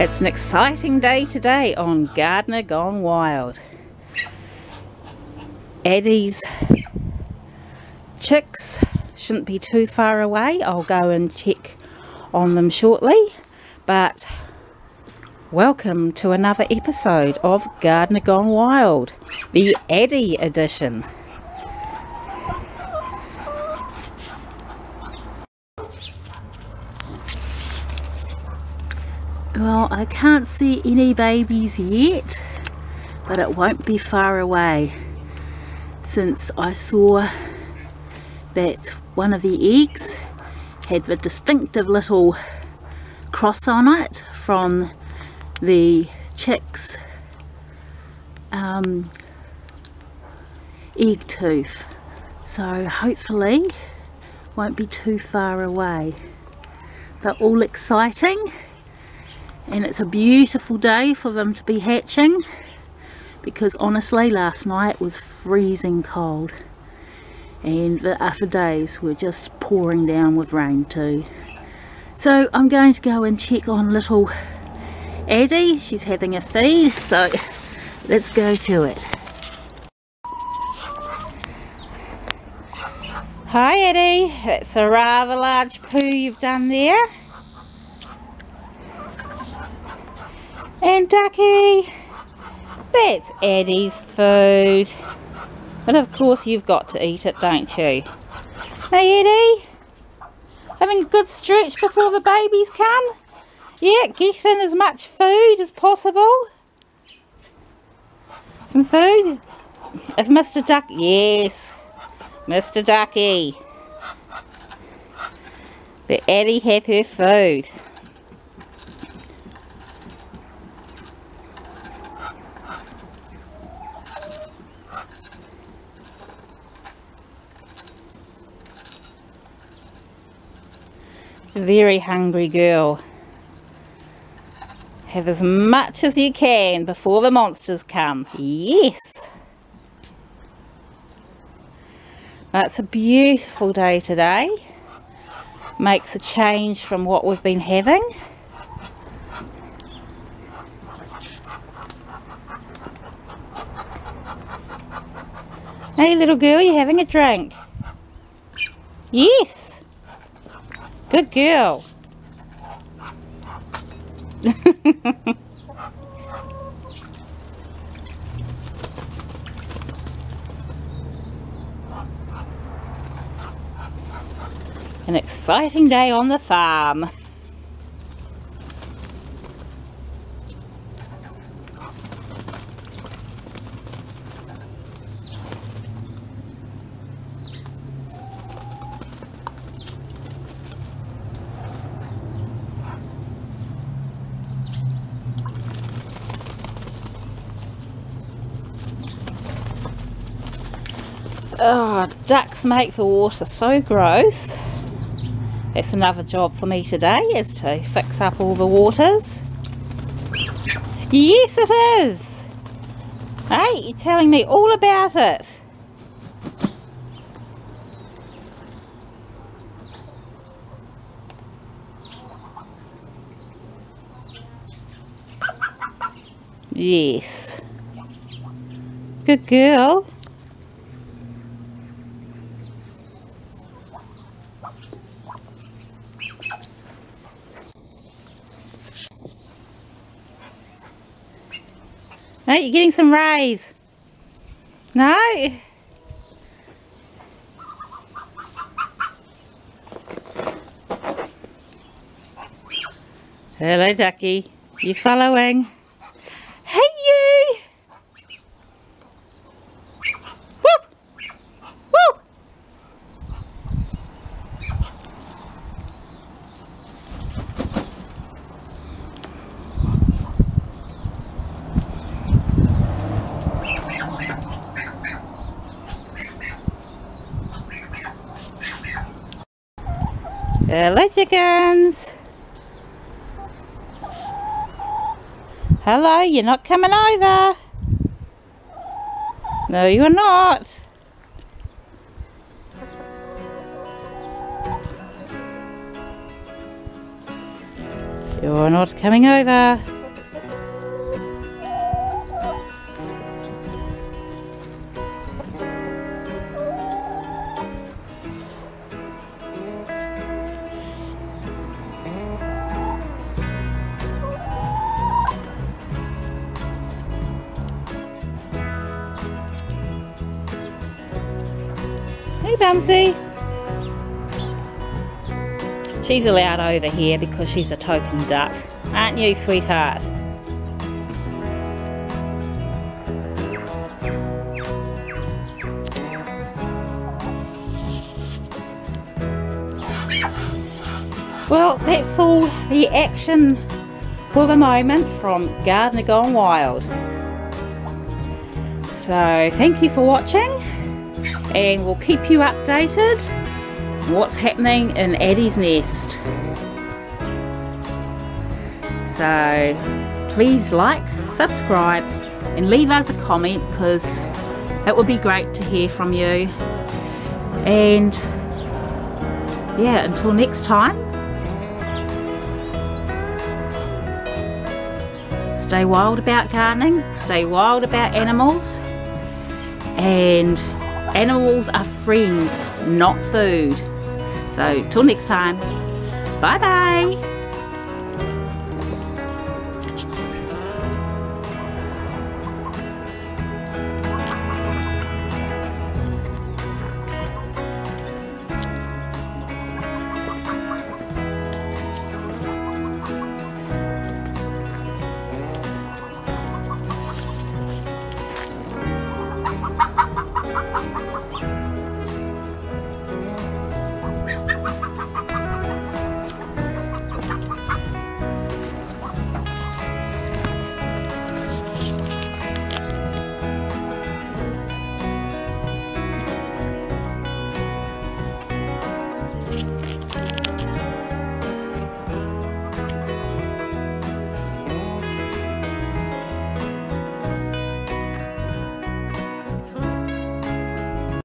It's an exciting day today on Gardener Gone Wild. Addy's chicks shouldn't be too far away. I'll go and check on them shortly, but welcome to another episode of Gardener Gone Wild, the Addy edition. Well, I can't see any babies yet, but it won't be far away, since I saw that one of the eggs had the distinctive little cross on it from the chick's egg tooth. So hopefully won't be too far away, but all exciting. And it's a beautiful day for them to be hatching, because honestly last night was freezing cold and the other days were just pouring down with rain too. So I'm going to go and check on little Addy. She's having a feed, so let's go to it. Hi Addy, it's a rather large poo you've done there. And Ducky, that's Addy's food. But of course you've got to eat it, don't you? Hey Addy, having a good stretch before the babies come? Yeah, get in as much food as possible. Some food? If Mr. Duck, yes, Mr. Ducky. Let Addy have her food. Very hungry girl. Have as much as you can before the monsters come. Yes. It's a beautiful day today. Makes a change from what we've been having. Hey little girl, you having a drink? Yes. Good girl. An exciting day on the farm. Oh, ducks make the water so gross. That's another job for me today, is to fix up all the waters. Yes it is. Hey, you're telling me all about it. Yes. Good girl. No, you're getting some rays. No? Hello, Ducky. You following? Hey, you! Whoop! Whoop! Hello chickens. Hello, you're not coming over. No, you're not. You're not coming over. Hey Bumsy! She's allowed over here because she's a token duck, aren't you, sweetheart? Well, that's all the action for the moment from Gardener Gone Wild. So thank you for watching, and we'll keep you updated on what's happening in Addy's nest. So please like, subscribe and leave us a comment, because it would be great to hear from you. And yeah, until next time, stay wild about gardening, stay wild about animals, and animals are friends, not food. So till next time, bye bye.